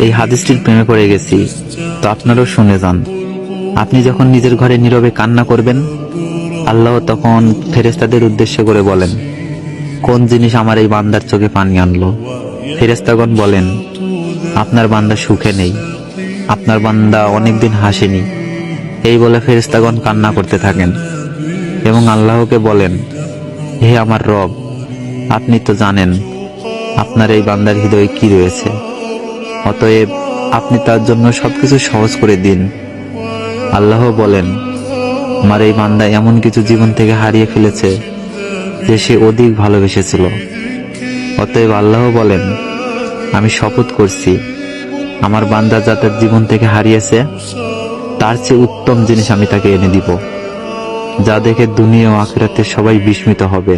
এই হাদিসটির প্রেমে পড়ে গেছি, তো আপনারাও শুনে যান। আপনি যখন নিজের ঘরে নীরবে কান্না করবেন, আল্লাহ তখন ফেরেশতাদের উদ্দেশ্য করে বলেন, কোন জিনিস আমার এই বান্দার চোখে পানি আনলো? ফেরেশতাগণ বলেন, আপনার বান্দা সুখে নেই, আপনার বান্দা অনেকদিন হাসেনি। এই বলে ফেরেশতাগণ কান্না করতে থাকেন এবং আল্লাহকে বলেন, হে আমার রব, আপনি তো জানেন আপনার এই বান্দার হৃদয়ে কি রয়েছে, অতএব আপনি তার জন্য সবকিছু সহজ করে দিন। আল্লাহ বলেন, আমার এই বান্দা এমন কিছু জীবন থেকে হারিয়ে ফেলেছে যে সে অধিক ভালোবেসেছিল। অতএব আল্লাহ বলেন, আমি শপথ করছি, আমার বান্দা যা তার জীবন থেকে হারিয়েছে তার চেয়ে উত্তম জিনিস আমি তাকে এনে দিব, যা দেখে দুনিয়া ও আখিরাতে সবাই বিস্মিত হবে।